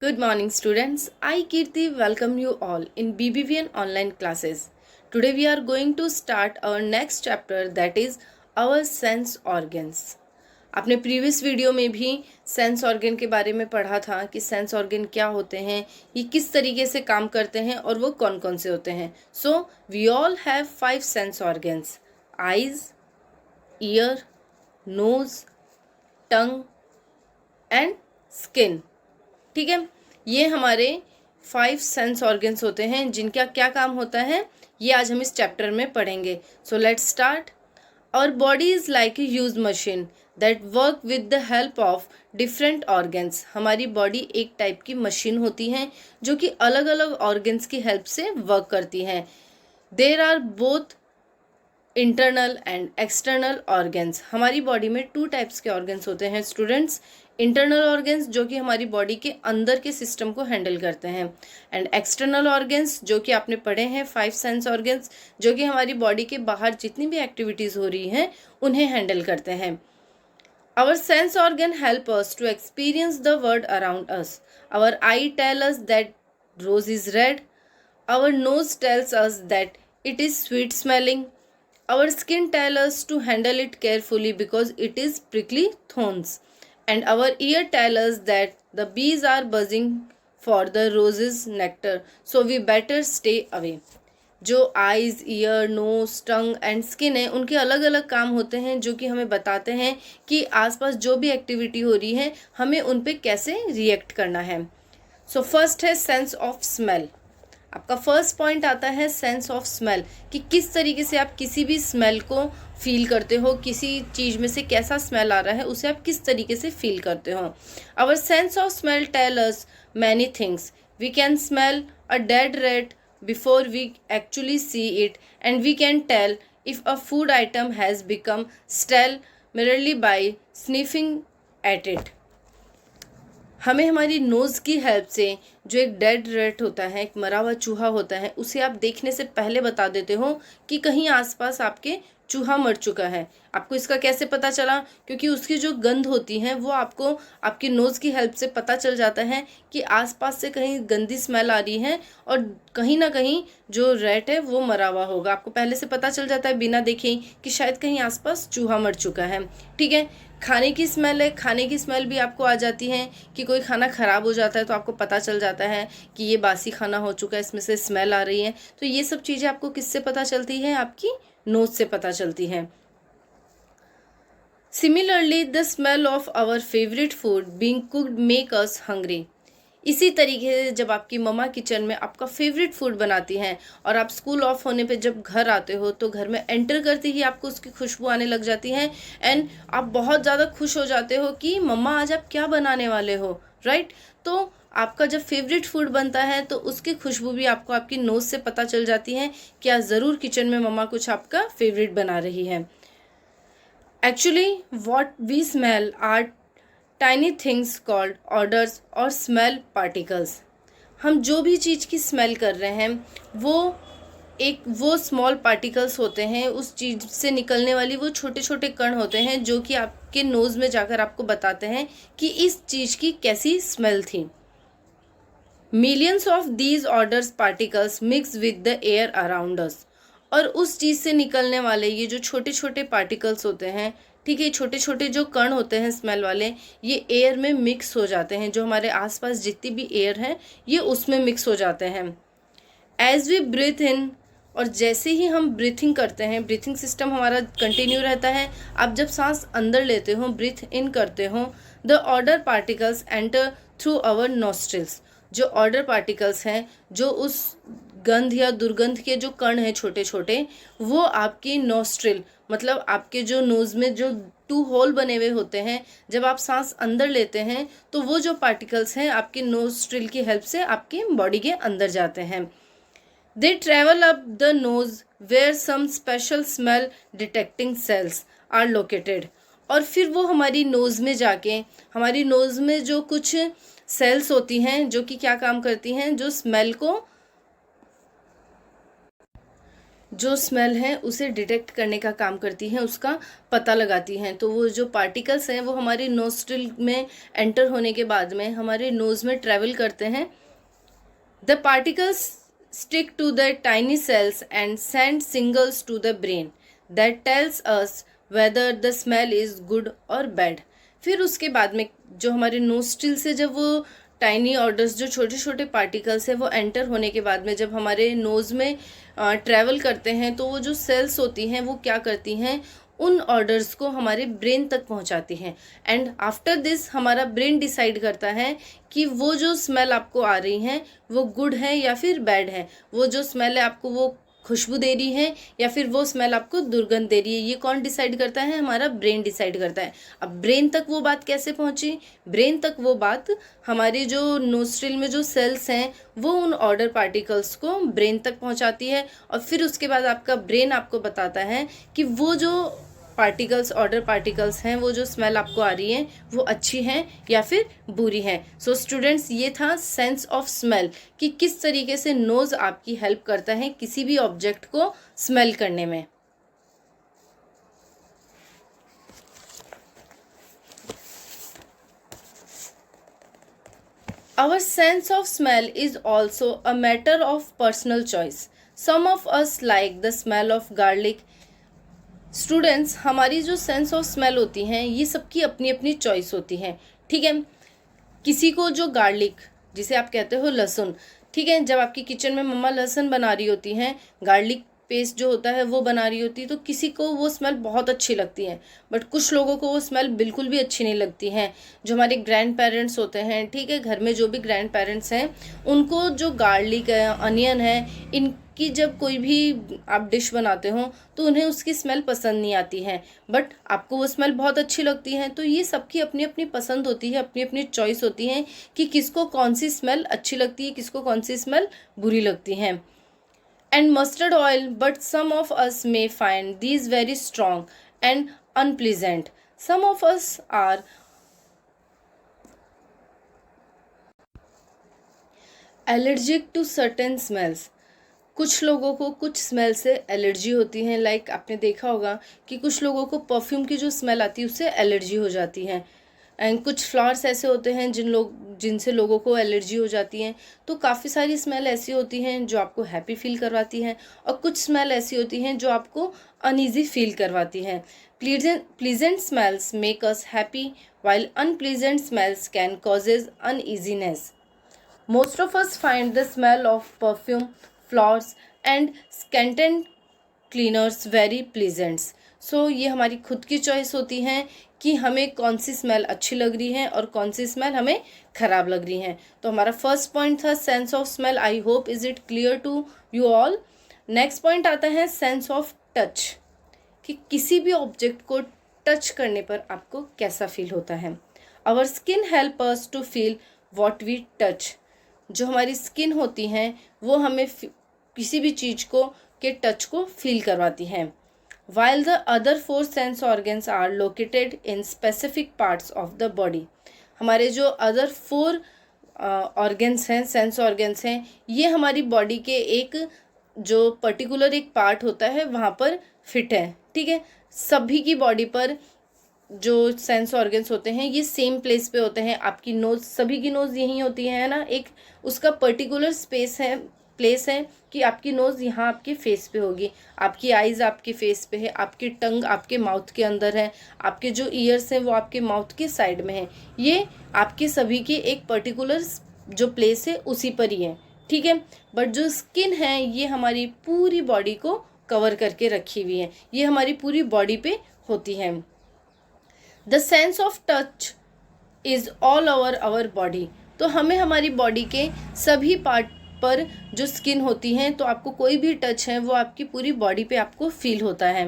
Good morning, students. I, Kirti, welcome you all in BBVN online classes. Today, we are going to start our next chapter, that is our sense organs. आपने previous video में भी sense organ के बारे में पढ़ा था कि sense organ क्या होते हैं, ये किस तरीके से काम करते हैं और वो कौन कौन से होते हैं. So we all have 5 sense organs: eyes, ear, nose, tongue and skin. ठीक है, ये हमारे 5 सेंस ऑर्गन्स होते हैं जिनका क्या काम होता है ये आज हम इस चैप्टर में पढ़ेंगे. So let's start. Our body is like a huge machine that work with the help of different organs. हमारी बॉडी एक टाइप की मशीन होती है जो कि अलग अलग ऑर्गन्स की हेल्प से वर्क करती हैं. There are both internal and external organs. हमारी बॉडी में 2 टाइप्स के ऑर्गन्स होते हैं स्टूडेंट्स. इंटरनल ऑर्गन्स जो कि हमारी बॉडी के अंदर के सिस्टम को हैंडल करते हैं, एंड एक्सटर्नल ऑर्गन्स जो कि आपने पढ़े हैं 5 सेंस ऑर्गन्स जो कि हमारी बॉडी के बाहर जितनी भी एक्टिविटीज़ हो रही हैं उन्हें हैंडल करते हैं. Our sense organ help us to experience the world around us. Our eye tell us that rose is red. Our nose tells us that it is sweet smelling. Our skin tell us to handle it carefully because it is prickly thorns. And our ear tell us that the bees are buzzing for the rose's nectar, so we better stay away. जो eyes, ear, nose, tongue and skin है उनके अलग अलग काम होते हैं जो कि हमें बताते हैं कि आसपास जो भी एक्टिविटी हो रही है हमें उन पे कैसे रिएक्ट करना है. सो फर्स्ट है सेंस ऑफ स्मेल. आपका फर्स्ट पॉइंट आता है सेंस ऑफ स्मेल कि किस तरीके से आप किसी भी स्मेल को फील करते हो, किसी चीज़ में से कैसा स्मेल आ रहा है उसे आप किस तरीके से फील करते हो. Our sense of smell tell us many things. We can smell a dead rat before we actually see it, and we can tell if a food item has become stale merely by sniffing at it. हमें हमारी nose की help से जो एक dead rate होता है, एक मरा हुआ चूहा होता है, उसे आप देखने से पहले बता देते हो कि कहीं आसपास आपके चूहा मर चुका है. आपको इसका कैसे पता चला? क्योंकि उसकी जो गंध होती है वो आपको आपकी नोज़ की हेल्प से पता चल जाता है कि आसपास से कहीं गंदी स्मेल आ रही है और कहीं ना कहीं जो रेट है वो मरा हुआ होगा. आपको पहले से पता चल जाता है बिना देखे ही कि शायद कहीं आसपास चूहा मर चुका है. ठीक है, खाने की स्मेल है, खाने की स्मेल भी आपको आ जाती है कि कोई खाना ख़राब हो जाता है तो आपको पता चल जाता है कि ये बासी खाना हो चुका है, इसमें से स्मेल आ रही है. तो ये सब चीज़ें आपको किससे पता चलती है? आपकी नोज़ से पता चलती है. Similarly the smell of our favourite food being cooked make us hungry. इसी तरीके से जब आपकी मम्मा किचन में आपका फेवरेट फूड बनाती हैं और आप स्कूल ऑफ होने पे जब घर आते हो तो घर में एंटर करते ही आपको उसकी खुशबू आने लग जाती है एंड आप बहुत ज़्यादा खुश हो जाते हो कि मम्मा आज आप क्या बनाने वाले हो, राइट. तो आपका जब फेवरेट फूड बनता है तो उसकी खुशबू भी आपको आपकी नोज़ से पता चल जाती है कि आज ज़रूर किचन में मम्मा कुछ आपका फेवरेट बना रही है. Actually what we smell are tiny things called odours और स्मेल पार्टिकल्स. हम जो भी चीज़ की स्मेल कर रहे हैं वो स्मॉल पार्टिकल्स होते हैं. उस चीज़ से निकलने वाली वो छोटे छोटे कण होते हैं जो कि आपके नोज़ में जाकर आपको बताते हैं कि इस चीज़ की कैसी स्मेल थी. Millions of these odours particles mix with the air around us. और उस चीज़ से निकलने वाले ये जो छोटे छोटे पार्टिकल्स होते हैं, ठीक है, छोटे छोटे जो कण होते हैं स्मेल वाले, ये एयर में मिक्स हो जाते हैं. जो हमारे आसपास जितनी भी एयर है ये उसमें मिक्स हो जाते हैं. एज वी ब्रीथ इन, और जैसे ही हम ब्रीथिंग करते हैं, ब्रीथिंग सिस्टम हमारा कंटिन्यू रहता है. आप जब सांस अंदर लेते हो, ब्रीथ इन करते हो, the odour particles enter through our nostrils. जो ऑर्डर पार्टिकल्स हैं, जो उस गंध या दुर्गंध के जो कण हैं छोटे छोटे, वो आपकी नोस्ट्रिल मतलब आपके जो नोज़ में जो 2 होल बने हुए होते हैं, जब आप सांस अंदर लेते हैं तो वो जो पार्टिकल्स हैं आपके नोस्ट्रिल की हेल्प से आपकी बॉडी के अंदर जाते हैं. They travel up the nose where some special smell detecting cells are located. और फिर वो हमारी नोज़ में जाके, हमारी नोज़ में जो कुछ सेल्स होती हैं जो कि क्या काम करती हैं, जो जो स्मेल है उसे डिटेक्ट करने का काम करती हैं, उसका पता लगाती हैं। तो वो जो पार्टिकल्स हैं वो हमारे नोस्ट्रिल में एंटर होने के बाद में हमारे नोज़ में ट्रैवल करते हैं। The particles stick to the tiny cells and send signals to the brain that tells us whether the smell is good और बैड। फिर उसके बाद में जो हमारे नोस्ट्रिल से जब वो टाइनी ऑर्डर्स, जो छोटे छोटे पार्टिकल्स हैं, वो एंटर होने के बाद में जब हमारे नोज़ में ट्रैवल करते हैं, तो वो जो सेल्स होती हैं वो क्या करती हैं, उन ऑर्डर्स को हमारे ब्रेन तक पहुंचाती हैं। एंड आफ्टर दिस हमारा ब्रेन डिसाइड करता है कि वो जो स्मेल आपको आ रही है वो गुड है या फिर बैड है। वो जो स्मेल है आपको वो खुशबू दे रही है या फिर वो स्मेल आपको दुर्गंध दे रही है, ये कौन डिसाइड करता है? हमारा ब्रेन डिसाइड करता है। अब ब्रेन तक वो बात कैसे पहुंची? ब्रेन तक वो बात हमारे जो नोस्ट्रिल में जो सेल्स हैं वो उन ऑर्डर पार्टिकल्स को ब्रेन तक पहुंचाती है, और फिर उसके बाद आपका ब्रेन आपको बताता है कि वो जो पार्टिकल्स, ऑर्डर पार्टिकल्स हैं, वो जो स्मेल आपको आ रही है वो अच्छी हैं या फिर बुरी हैं। सो स्टूडेंट्स, ये था सेंस ऑफ स्मेल कि किस तरीके से नोज़ आपकी हेल्प करता है किसी भी ऑब्जेक्ट को स्मेल करने में। Our sense of smell is also a matter of personal choice. Some of us like the smell of garlic. Students, हमारी जो सेंस ऑफ स्मेल होती हैं ये सबकी अपनी अपनी चॉइस होती है, ठीक है। किसी को जो गार्लिक, जिसे आप कहते हो लहसुन, ठीक है, जब आपकी किचन में मम्मा लहसुन बना रही होती हैं, गार्लिक पेस्ट जो होता है वो बना रही होती है, तो किसी को वो स्मेल बहुत अच्छी लगती है, बट कुछ लोगों को वो स्मेल बिल्कुल भी अच्छी नहीं लगती है। जो हमारे ग्रैंड पेरेंट्स होते हैं, ठीक है, घर में जो भी ग्रैंड पेरेंट्स हैं, उनको जो गार्लिक है, अनियन है, इनकी जब कोई भी आप डिश बनाते हो तो उन्हें उसकी स्मेल पसंद नहीं आती है, बट आपको वो स्मेल बहुत अच्छी लगती है। तो ये सबकी अपनी अपनी पसंद होती है, अपनी अपनी चॉइस होती है कि किसको कौन सी स्मेल अच्छी लगती है, किसको कौन सी स्मेल बुरी लगती है। And mustard oil, but some of us may find these very strong and unpleasant. Some of us are allergic to certain smells. कुछ लोगों को कुछ स्मेल से एलर्जी होती है। लाइक आपने देखा होगा कि कुछ लोगों को परफ्यूम की जो स्मेल आती है उससे एलर्जी हो जाती है, एंड कुछ फ्लावर्स ऐसे होते हैं जिनसे लोगों को एलर्जी हो जाती है। तो काफ़ी सारी स्मेल ऐसी होती हैं जो आपको हैप्पी फील करवाती हैं, और कुछ स्मेल ऐसी होती हैं जो आपको अनईजी फील करवाती हैं। Pleasant smells make us happy while unpleasant smells can causes uneasiness. Most of us find the smell of perfume, flowers and scented cleaners very pleasant. सो ये हमारी खुद की चॉइस होती है कि हमें कौन सी स्मेल अच्छी लग रही है और कौन सी स्मेल हमें ख़राब लग रही है। तो हमारा फर्स्ट पॉइंट था sense of smell. I hope is it clear to you all. Next point आता है सेंस ऑफ टच, कि किसी भी ऑब्जेक्ट को टच करने पर आपको कैसा फील होता है। Our skin help us to feel what we touch. जो हमारी स्किन होती हैं वो हमें किसी भी चीज़ को के टच को फील करवाती हैं। While the other 4 sense organs are located in specific parts of the body. हमारे जो अदर 4 ऑर्गन्स हैं, सेंस ऑर्गन्स हैं, ये हमारी बॉडी के एक जो पर्टिकुलर एक पार्ट होता है वहाँ पर फिट है, ठीक है। सभी की बॉडी पर जो सेंस ऑर्गन्स होते हैं ये सेम प्लेस पे होते हैं। आपकी नोज़, सभी की नोज़ यहीं होती है ना, एक उसका पर्टिकुलर स्पेस है, प्लेस है कि आपकी नोज़ यहाँ आपके फेस पे होगी, आपकी आइज़ आपके फेस पे है, आपकी टंग आपके माउथ के अंदर है, आपके जो ईयर्स हैं वो आपके माउथ के साइड में है। ये आपके सभी के एक पर्टिकुलर जो प्लेस है उसी पर ही है, ठीक है। बट जो स्किन है ये हमारी पूरी बॉडी को कवर करके रखी हुई है, ये हमारी पूरी बॉडी पे होती है। The sense of touch is all over our body. तो हमें हमारी बॉडी के सभी पार्ट पर जो स्किन होती है, तो आपको कोई भी टच है वो आपकी पूरी बॉडी पे आपको फील होता है।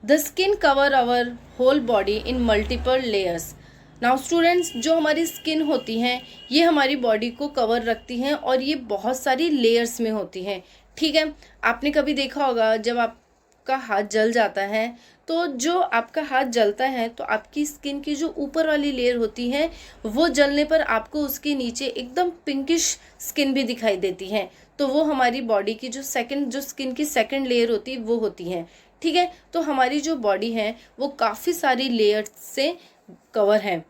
The skin cover our whole body in multiple layers. Now students, जो हमारी स्किन होती हैं ये हमारी बॉडी को कवर रखती हैं और ये बहुत सारी लेयर्स में होती हैं, ठीक है। आपने कभी देखा होगा जब आपका हाथ जल जाता है, तो जो आपका हाथ जलता है तो आपकी स्किन की जो ऊपर वाली लेयर होती है वो जलने पर आपको उसके नीचे एकदम पिंकिश स्किन भी दिखाई देती है। तो वो हमारी बॉडी की जो स्किन की सेकंड लेयर होती है वो होती है। ठीक है, तो हमारी जो बॉडी है वो काफ़ी सारी लेयर्स से कवर है।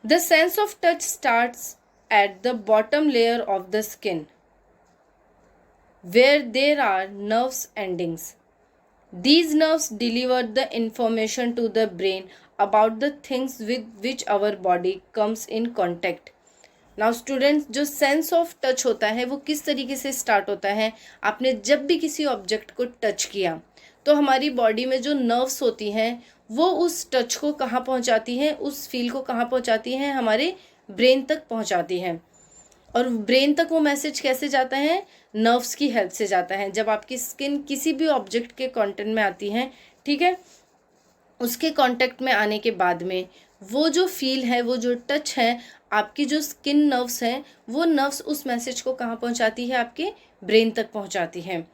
The sense of touch starts at the bottom layer of the skin where there are nerves endings. These nerves deliver the information to the brain about the things with which our body comes in contact. Now students, जो sense of touch होता है वो किस तरीके से start होता है? आपने जब भी किसी ऑब्जेक्ट को टच किया तो हमारी बॉडी में जो नर्व्स होती हैं वो उस टच को कहाँ पहुँचाती हैं, उस फील को कहाँ पहुँचाती हैं? हमारे ब्रेन तक पहुँचाती हैं। और ब्रेन तक वो मैसेज कैसे जाता है? नर्व्स की हेल्प से जाता है। जब आपकी स्किन किसी भी ऑब्जेक्ट के कांटेक्ट में आती है, ठीक है, उसके कांटेक्ट में आने के बाद में वो जो फील है, वो जो टच है, आपकी जो स्किन नर्व्स हैं वो नर्व्स उस मैसेज को कहाँ पहुँचाती है? आपके ब्रेन तक पहुँचाती है।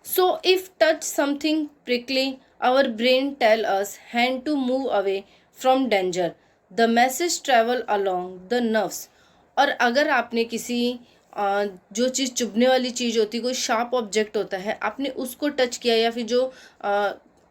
So if touch something prickly, our brain tell us hand to move away from danger. The message travel along the nerves. और अगर आपने किसी जो चीज़ चुभने वाली चीज़ होती है, कोई शार्प ऑब्जेक्ट होता है, आपने उसको टच किया, या फिर जो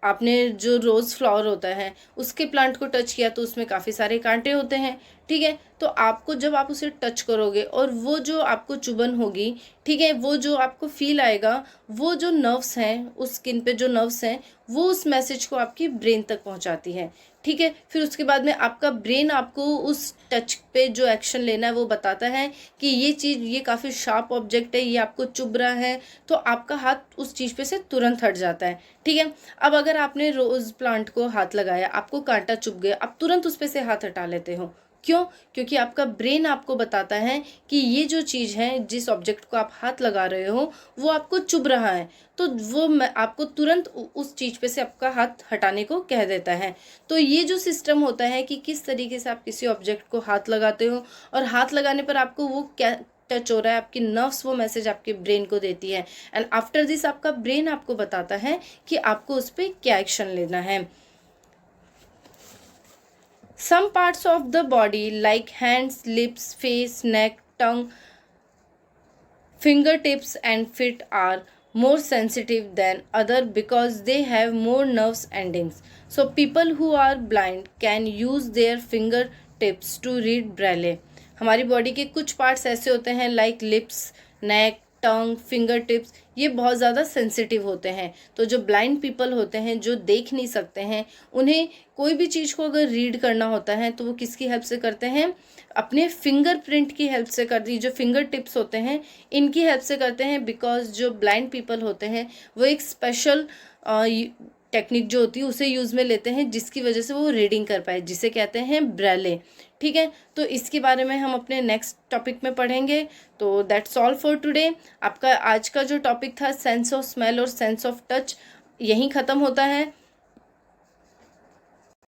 आपने जो रोज़ फ्लावर होता है उसके प्लांट को टच किया तो उसमें काफ़ी सारे कांटे होते हैं। ठीक है, तो आपको जब आप उसे टच करोगे और वो जो आपको चुभन होगी, ठीक है, वो जो आपको फील आएगा, वो जो नर्व्स हैं, उस स्किन पे जो नर्व्स हैं वो उस मैसेज को आपकी ब्रेन तक पहुंचाती है। ठीक है, फिर उसके बाद में आपका ब्रेन आपको उस टच पे जो एक्शन लेना है वो बताता है कि ये चीज़, ये काफ़ी शार्प ऑब्जेक्ट है, ये आपको चुभ रहा है, तो आपका हाथ उस चीज़ पे से तुरंत हट जाता है। ठीक है, अब अगर आपने रोज़ प्लांट को हाथ लगाया, आपको कांटा चुभ गया, आप तुरंत उस पे से हाथ हटा लेते हो। क्यों? क्योंकि आपका ब्रेन आपको बताता है कि ये जो चीज़ है, जिस ऑब्जेक्ट को आप हाथ लगा रहे हो वो आपको चुभ रहा है, तो वो आपको तुरंत उस चीज़ पे से आपका हाथ हटाने को कह देता है। तो ये जो सिस्टम होता है कि किस तरीके से आप किसी ऑब्जेक्ट को हाथ लगाते हो, और हाथ लगाने पर आपको वो क्या टच हो रहा है, आपकी नर्व्स वो मैसेज आपके ब्रेन को देती है, एंड आफ्टर दिस आपका ब्रेन आपको बताता है कि आपको उस पर क्या एक्शन लेना है। Some parts of the body like hands, lips, face, neck, tongue, fingertips and feet are more sensitive than other because they have more nerves endings. So people who are blind can use their fingertips to read braille. हमारी body के कुछ parts ऐसे होते हैं like lips, नेक, टंग, finger tips, ये बहुत ज़्यादा sensitive होते हैं। तो जो ब्लाइंड पीपल होते हैं, जो देख नहीं सकते हैं, उन्हें कोई भी चीज़ को अगर रीड करना होता है तो वो किसकी हेल्प से करते हैं? अपने फिंगरप्रिंट की हेल्प से करती, जो फिंगर टिप्स होते हैं इनकी हेल्प से करते हैं। बिकॉज जो ब्लाइंड पीपल होते हैं वो एक स्पेशल टेक्निक जो होती है उसे यूज़ में लेते हैं, जिसकी वजह से वो रीडिंग कर पाए, जिसे कहते हैं ब्रेले। ठीक है, तो इसके बारे में हम अपने नेक्स्ट टॉपिक में पढ़ेंगे। तो दैट्स ऑल फॉर टुडे। आपका आज का जो टॉपिक था सेंस ऑफ स्मेल और सेंस ऑफ टच, यहीं ख़त्म होता है।